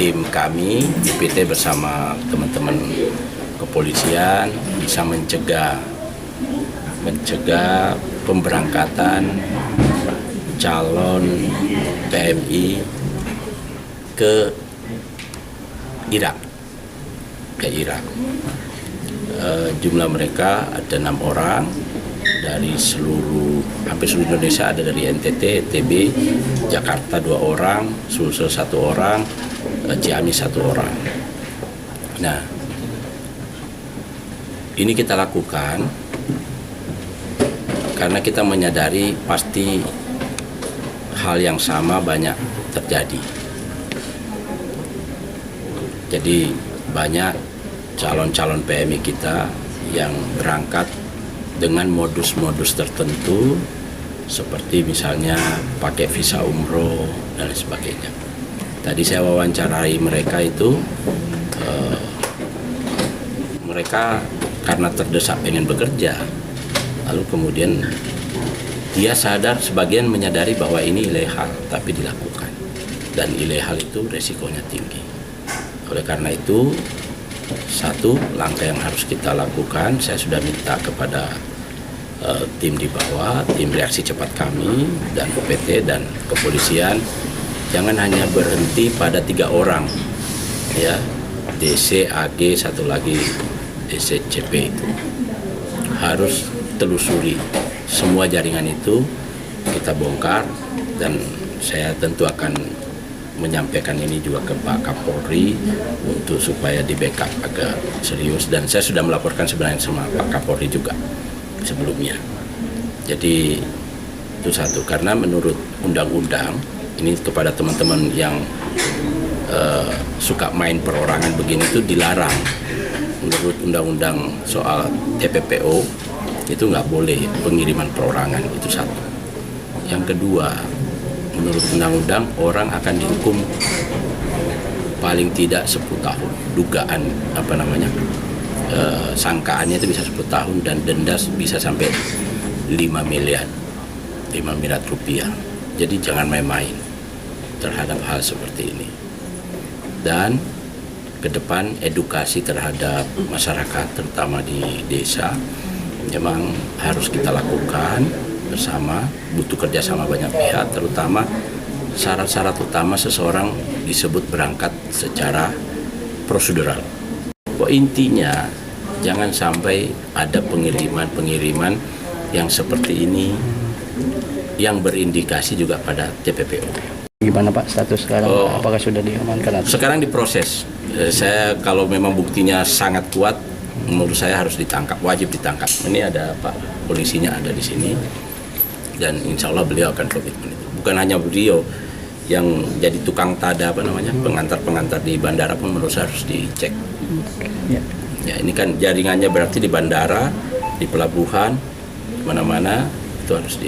tim kami UPT bersama teman-teman kepolisian bisa mencegah pemberangkatan calon PMI ke Irak. Jumlah mereka ada 6 orang dari hampir seluruh Indonesia, ada dari NTT, NTB, Jakarta 2 orang, Sulsel 1 orang, Ciamis 1 orang. Nah, ini kita lakukan karena kita menyadari pasti hal yang sama banyak terjadi. Jadi banyak calon-calon PMI kita yang berangkat dengan modus-modus tertentu seperti misalnya pakai visa umroh dan lain sebagainya. Tadi saya wawancarai mereka itu, mereka karena terdesak pengen bekerja, lalu kemudian dia sadar, sebagian menyadari bahwa ini ilegal tapi dilakukan, dan ilegal itu resikonya tinggi. Oleh karena itu, satu langkah yang harus kita lakukan, saya sudah minta kepada tim di bawah, tim reaksi cepat kami dan UPT dan kepolisian, jangan hanya berhenti pada 3 orang, ya, DC, AG, satu lagi DC, CP. Harus telusuri semua jaringan itu, kita bongkar, dan saya tentu akan menyampaikan ini juga ke Pak Kapolri untuk supaya di backup agak serius, dan saya sudah melaporkan sebenarnya sama Pak Kapolri juga sebelumnya. Jadi itu satu, karena menurut undang-undang ini kepada teman-teman yang suka main perorangan begini itu dilarang. Menurut undang-undang soal TPPO itu nggak boleh pengiriman perorangan, itu satu. Yang kedua, menurut undang-undang orang akan dihukum paling tidak 10 tahun. Dugaan sangkaannya itu bisa 10 tahun dan denda bisa sampai 5 miliar rupiah. Jadi jangan main-main terhadap hal seperti ini. Dan ke depan edukasi terhadap masyarakat terutama di desa memang harus kita lakukan bersama, butuh kerjasama banyak pihak, terutama syarat-syarat utama seseorang disebut berangkat secara prosedural. Intinya jangan sampai ada pengiriman yang seperti ini yang berindikasi juga pada TPPO. Gimana Pak status sekarang? Apakah sudah diamankan? Sekarang diproses. Saya kalau memang buktinya sangat kuat, menurut saya harus ditangkap, wajib ditangkap. Ini ada Pak polisinya ada di sini, dan insya Allah beliau akan komitmen itu. Bukan hanya beliau yang jadi tukang tada pengantar-pengantar di bandara pun menurut saya harus dicek. Ya, ini kan jaringannya berarti di bandara, di pelabuhan, mana-mana itu harus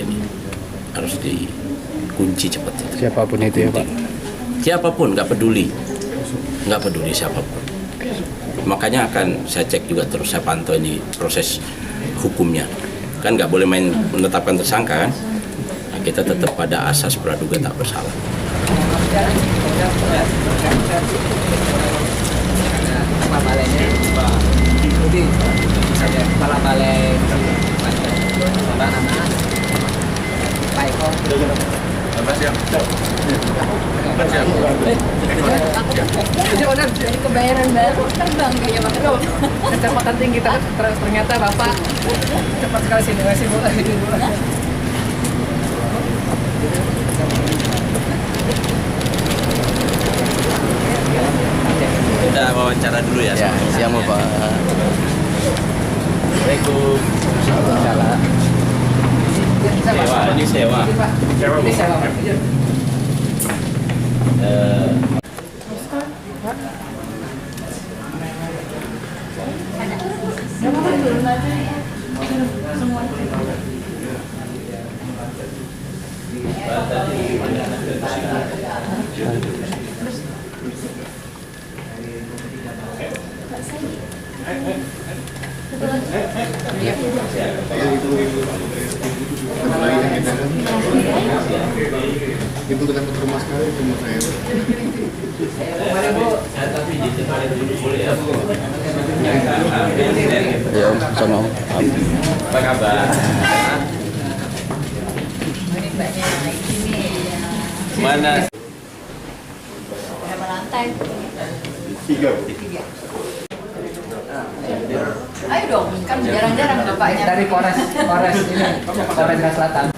dikunci cepat. Siapapun itu ya Pak? Siapapun, nggak peduli siapapun. Makanya akan saya cek juga terus, saya pantau ini proses hukumnya. Kan nggak boleh main menetapkan tersangka kan? Nah, kita tetap pada asas praduga tak bersalah. Kepala balainya diikuti kepala balai Mbak Nana Pak Eko. Dari kebayaran baru terbang kayaknya Pak. Kecepatan tinggi ternyata Bapak cepat sekali sih. Terima kasih Bu. Kita wawancara dulu ya. Ya, siapa Pak? Assalamualaikum. Ini sewa. Ini sewa Pak. Itu kenapa ke rumah sekali rumah saya. Ya Om, sama Om. Apa kabar? Ini mbaknya ini ya. Mana? Berapa lantai? 3. Ayo dong, kan jarang-jarang bapaknya. Dari Polres ini, Polres Selatan.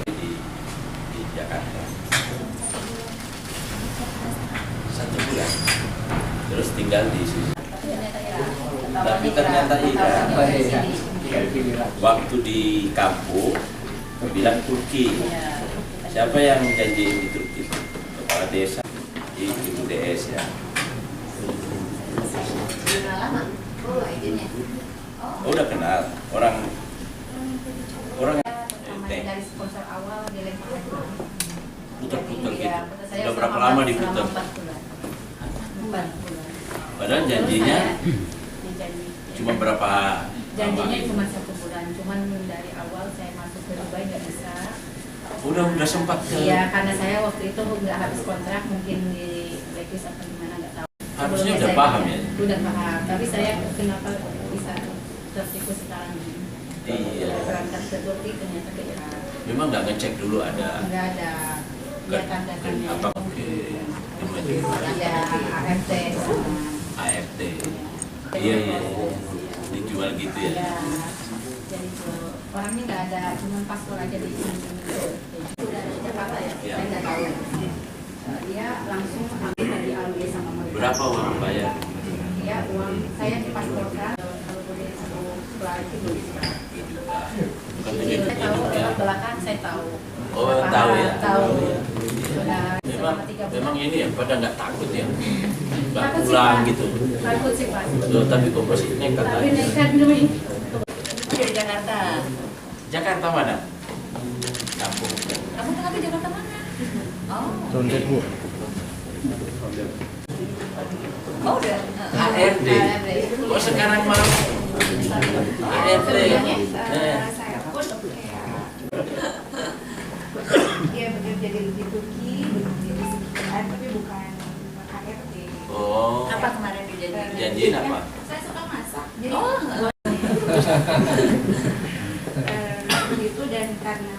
Di Jakarta 1 bulan, terus tinggal di sini. Tapi ternyata iya, waktu di kampung bilang Turki. Siapa yang janjiin di Turki? Kepala desa di Ibu DS ya. Udah lama? Oh, izinnya. Oh, udah kenal orang Dari sponsor awal dilempar putar-putar gitu. Iya, saya Udah berapa selama lama diputar? 4 bulan. 4 bulan. Padahal janjinya Janji. cuma berapa? Janjinya lama? cuma 1 bulan, cuman dari awal saya masuk ke Dubai nggak bisa. Udah sempat ke. Iya, karena saya waktu itu nggak habis kontrak, mungkin di blacklist atau gimana nggak tahu. Harusnya Sebelumnya udah saya paham ya? Udah paham, tapi saya kenapa bisa tertipu sekarang ini? Iya. Berangkat ke Turki ternyata ke Irak. Memang nggak ngecek dulu ada Nggak ada ya tanda-tanda. apa? Oke. Ya AFT sama. AFT. Iya. Dijual gitu ya. Ya, jadi tuh orangnya nggak ada, cuma paspor aja di sini. Udah di Jakarta ya, Iya. saya nggak tahu. Dia langsung ambil dari Alwi sama mereka. Berapa uang bayar? Dia uang saya dipasporkan kalau boleh satu sebelah itu boleh sebelah. Bukan Jadi begitu saya tahu ya. lewat belakang saya tahu. Oh, Paham, tahu ya. Tahu. Iya. Sudah Memang selama 3 bulan. memang ini ya pada nggak takut ya. Nggak Takut sih, pulang Pak. gitu. Takut sih Pak. Loh, tapi kok masih nekat Tapi aja. nekat dulu. Dari Jakarta. Jakarta mana? Kampung. Kamu tengah di Jakarta mana? Oh. Condet Bu. Oh udah. ARD. Oh sekarang mau ARD. Saya pun dia bekerja di Turki, di sekitar, tapi bukan ARD. Oh. Apa kemarin dijanjiin? Janjiin apa? Saya suka masak. Jadi Oh. itu dan karena